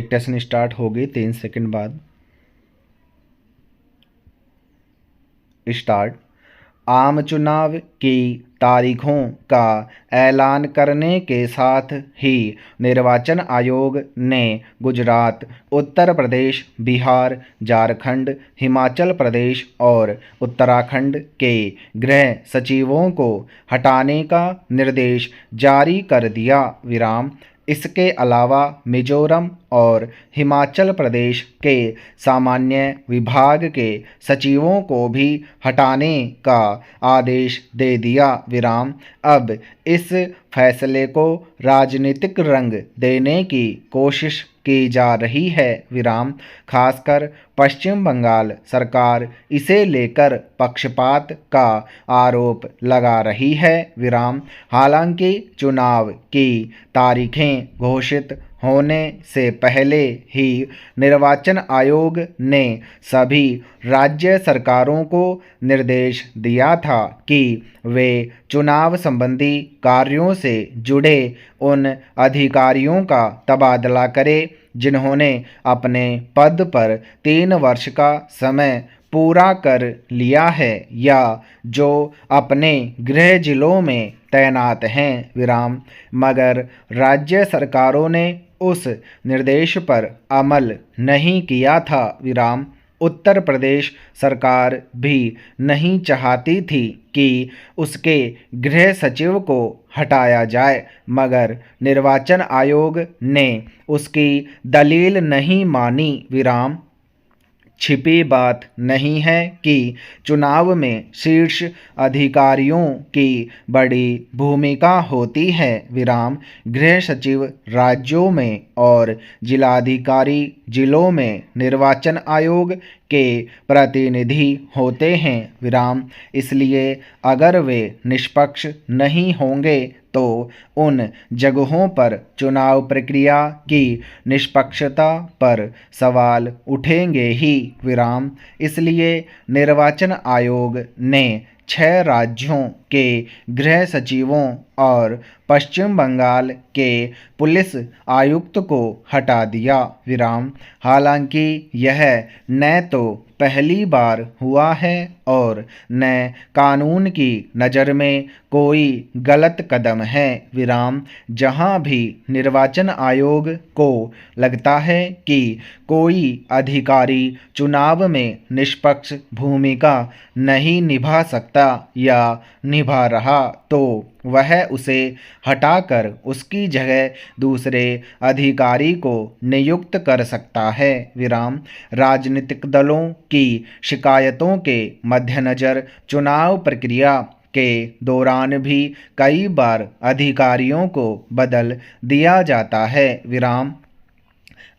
Dictation start होगी 3 second बाद। Start. आम चुनाव की तारीखों का ऐलान करने के साथ ही निर्वाचन आयोग ने गुजरात, उत्तर प्रदेश, बिहार, झारखंड, हिमाचल प्रदेश और उत्तराखंड के गृह सचिवों को हटाने का निर्देश जारी कर दिया। विराम। इसके अलावा मिजोरम और हिमाचल प्रदेश के सामान्य विभाग के सचिवों को भी हटाने का आदेश दे दिया। विराम। अब इस फैसले को राजनीतिक रंग देने की कोशिश की जा रही है। विराम। खासकर पश्चिम बंगाल सरकार इसे लेकर पक्षपात का आरोप लगा रही है। विराम। हालांकि चुनाव की तारीखें घोषित होने से पहले ही निर्वाचन आयोग ने सभी राज्य सरकारों को निर्देश दिया था कि वे चुनाव संबंधी कार्यों से जुड़े उन अधिकारियों का तबादला करें जिन्होंने अपने पद पर 3 वर्ष का समय पूरा कर लिया है या जो अपने गृह जिलों में तैनात हैं। विराम। मगर राज्य सरकारों ने उस निर्देश पर अमल नहीं किया था। विराम। उत्तर प्रदेश सरकार भी नहीं चाहती थी कि उसके गृह सचिव को हटाया जाए, मगर निर्वाचन आयोग ने उसकी दलील नहीं मानी। विराम। छिपी बात नहीं है कि चुनाव में शीर्ष अधिकारियों की बड़ी भूमिका होती है। विराम। गृह सचिव राज्यों में और जिलाधिकारी जिलों में निर्वाचन आयोग के प्रतिनिधि होते हैं। विराम। इसलिए अगर वे निष्पक्ष नहीं होंगे तो उन जगहों पर चुनाव प्रक्रिया की निष्पक्षता पर सवाल उठेंगे ही। विराम। इसलिए निर्वाचन आयोग ने 6 राज्यों के गृह सचिवों और पश्चिम बंगाल के पुलिस आयुक्त को हटा दिया। विराम। हालांकि यह न तो पहली बार हुआ है और न कानून की नज़र में कोई गलत कदम है। विराम। जहां भी निर्वाचन आयोग को लगता है कि कोई अधिकारी चुनाव में निष्पक्ष भूमिका नहीं निभा सकता या निभा रहा तो वह उसे हटाकर उसकी जगह दूसरे अधिकारी को नियुक्त कर सकता है। विराम। राजनीतिक दलों की शिकायतों के मद्देनज़र चुनाव प्रक्रिया के दौरान भी कई बार अधिकारियों को बदल दिया जाता है। विराम।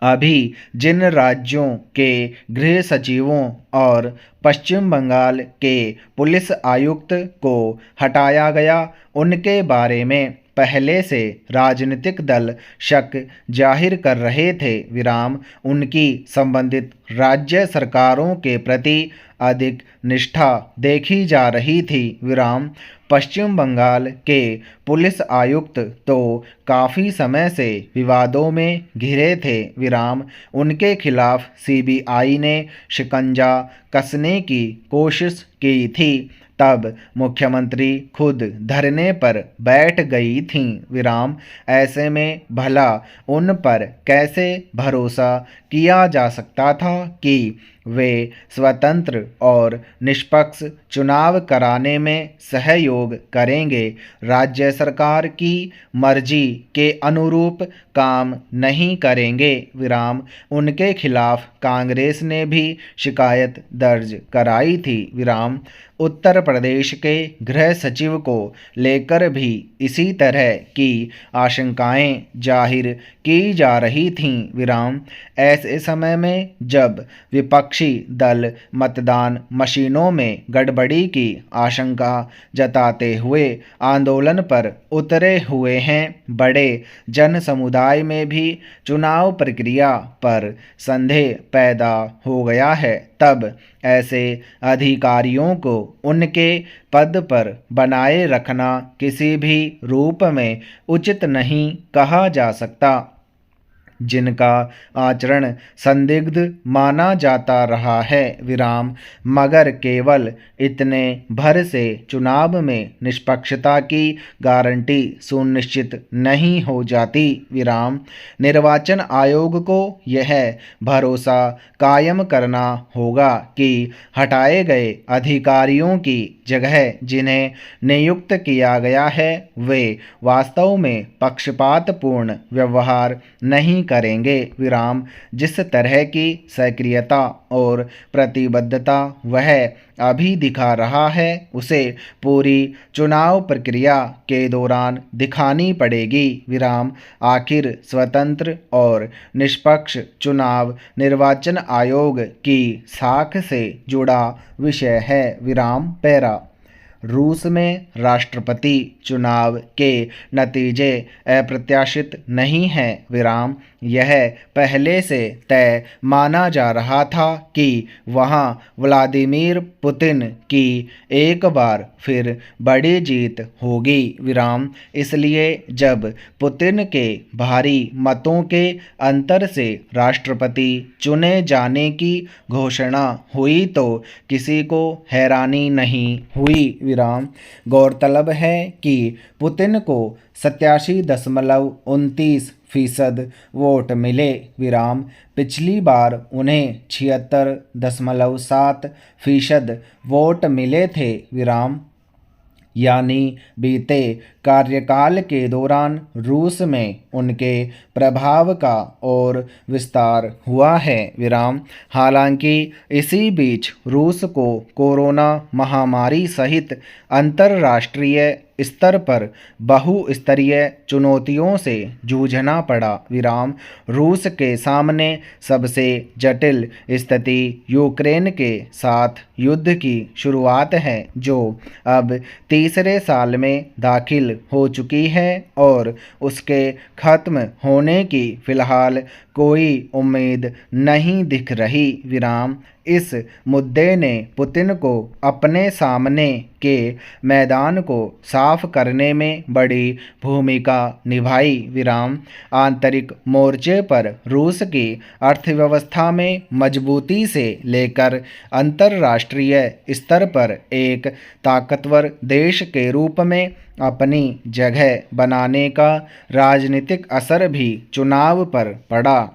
अभी जिन राज्यों के गृह सचिवों और पश्चिम बंगाल के पुलिस आयुक्त को हटाया गया उनके बारे में पहले से राजनीतिक दल शक जाहिर कर रहे थे। विराम। उनकी संबंधित राज्य सरकारों के प्रति अधिक निष्ठा देखी जा रही थी। विराम। पश्चिम बंगाल के पुलिस आयुक्त तो काफ़ी समय से विवादों में घिरे थे। विराम। उनके खिलाफ सीबीआई ने शिकंजा कसने की कोशिश की थी, तब मुख्यमंत्री खुद धरने पर बैठ गई थीं। विराम। ऐसे में भला उन पर कैसे भरोसा किया जा सकता था कि वे स्वतंत्र और निष्पक्ष चुनाव कराने में सहयोग करेंगे, राज्य सरकार की मर्जी के अनुरूप काम नहीं करेंगे। विराम। उनके खिलाफ कांग्रेस ने भी शिकायत दर्ज कराई थी। विराम। उत्तर प्रदेश के गृह सचिव को लेकर भी इसी तरह की आशंकाएं जाहिर की जा रही थीं। विराम। ऐसे समय में जब विपक्षी दल मतदान मशीनों में गड़बड़ी की आशंका जताते हुए आंदोलन पर उतरे हुए हैं, बड़े जन समुदाय में भी चुनाव प्रक्रिया पर संदेह पैदा हो गया है, तब ऐसे अधिकारियों को उनके पद पर बनाए रखना किसी भी रूप में उचित नहीं कहा जा सकता। जिनका आचरण संदिग्ध माना जाता रहा है विराम, मगर केवल इतने भर से चुनाव में निष्पक्षता की गारंटी सुनिश्चित नहीं हो जाती विराम। निर्वाचन आयोग को यह भरोसा कायम करना होगा कि हटाए गए अधिकारियों की जगह जिन्हें नियुक्त किया गया है वे वास्तव में पक्षपातपूर्ण व्यवहार नहीं करेंगे विराम। जिस तरह की सक्रियता और प्रतिबद्धता वह अभी दिखा रहा है उसे पूरी चुनाव प्रक्रिया के दौरान दिखानी पड़ेगी विराम। आखिर स्वतंत्र और निष्पक्ष चुनाव निर्वाचन आयोग की साख से जुड़ा विषय है विराम। पैरा रूस में राष्ट्रपति चुनाव के नतीजे अप्रत्याशित नहीं हैं विराम। यह पहले से तय माना जा रहा था कि वहां व्लादिमीर पुतिन की एक बार फिर बड़ी जीत होगी विराम। इसलिए जब पुतिन के भारी मतों के अंतर से राष्ट्रपति चुने जाने की घोषणा हुई तो किसी को हैरानी नहीं हुई विराम। गौरतलब है कि पुतिन को 87.29% वोट मिले विराम। पिछली बार उन्हें 76.7% वोट मिले थे विराम। यानी बीते कार्यकाल के दौरान रूस में उनके प्रभाव का और विस्तार हुआ है विराम। हालांकि इसी बीच रूस को कोरोना महामारी सहित अंतर्राष्ट्रीय स्तर पर बहुस्तरीय चुनौतियों से जूझना पड़ा विराम। रूस के सामने सबसे जटिल स्थिति यूक्रेन के साथ युद्ध की शुरुआत है जो अब तीसरे साल में दाखिल हो चुकी है और उसके खत्म होने की फिलहाल कोई उम्मीद नहीं दिख रही विराम। इस मुद्दे ने पुतिन को अपने सामने के मैदान को साफ करने में बड़ी भूमिका निभाई विराम। आंतरिक मोर्चे पर रूस की अर्थव्यवस्था में मजबूती से लेकर अंतर्राष्ट्रीय स्तर पर एक ताकतवर देश के रूप में अपनी जगह बनाने का राजनीतिक असर भी चुनाव पर पड़ा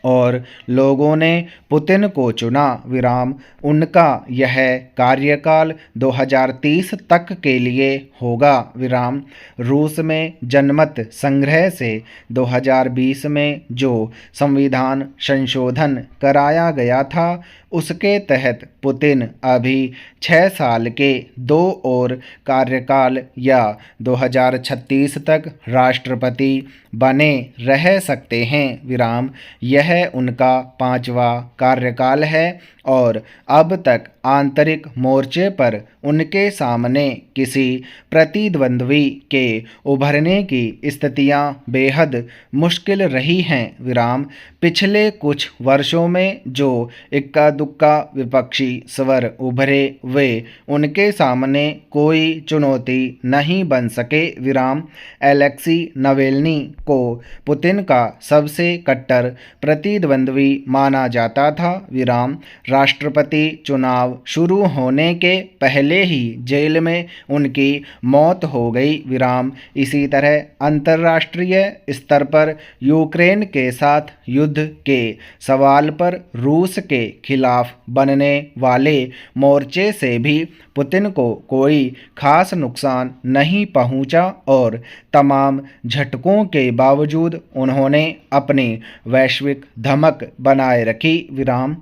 और लोगों ने पुतिन को चुना विराम। उनका यह कार्यकाल 2030 तक के लिए होगा विराम। रूस में जनमत संग्रह से 2020 में जो संविधान संशोधन कराया गया था उसके तहत पुतिन अभी 6 साल के 2 और कार्यकाल या 2036 तक राष्ट्रपति बने रह सकते हैं विराम। यह उनका 5वां कार्यकाल है और अब तक आंतरिक मोर्चे पर उनके सामने किसी प्रतिद्वंद्वी के उभरने की स्थितियां बेहद मुश्किल रही हैं विराम। पिछले कुछ वर्षों में जो इक्का दुक्का विपक्षी स्वर उभरे वे उनके सामने कोई चुनौती नहीं बन सके विराम। एलेक्सी नावेल्नी को पुतिन का सबसे कट्टर प्रतिद्वंद्वी माना जाता था विराम। राष्ट्रपति चुनाव शुरू होने के पहले ही जेल में उनकी मौत हो गई विराम। इसी तरह अंतर्राष्ट्रीय स्तर पर यूक्रेन के साथ युद्ध के सवाल पर रूस के खिलाफ बनने वाले मोर्चे से भी पुतिन को कोई खास नुकसान नहीं पहुंचा और तमाम झटकों के बावजूद उन्होंने अपनी वैश्विक धमक बनाए रखी विराम।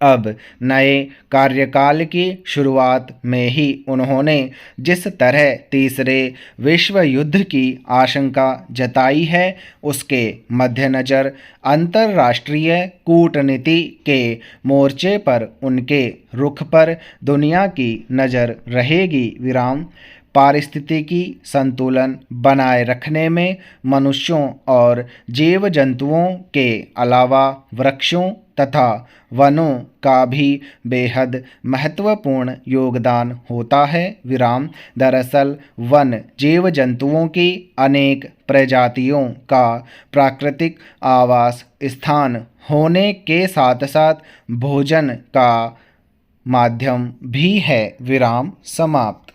अब नए कार्यकाल की शुरुआत में ही उन्होंने जिस तरह तीसरे विश्व युद्ध की आशंका जताई है उसके मद्देनज़र अंतर्राष्ट्रीय कूटनीति के मोर्चे पर उनके रुख पर दुनिया की नज़र रहेगी विराम। पारिस्थितिकी संतुलन बनाए रखने में मनुष्यों और जीव जंतुओं के अलावा वृक्षों तथा वनों का भी बेहद महत्वपूर्ण योगदान होता है। विराम। दरअसल वन जीव जंतुओं की अनेक प्रजातियों का प्राकृतिक आवास स्थान होने के साथ साथ भोजन का माध्यम भी है। विराम समाप्त।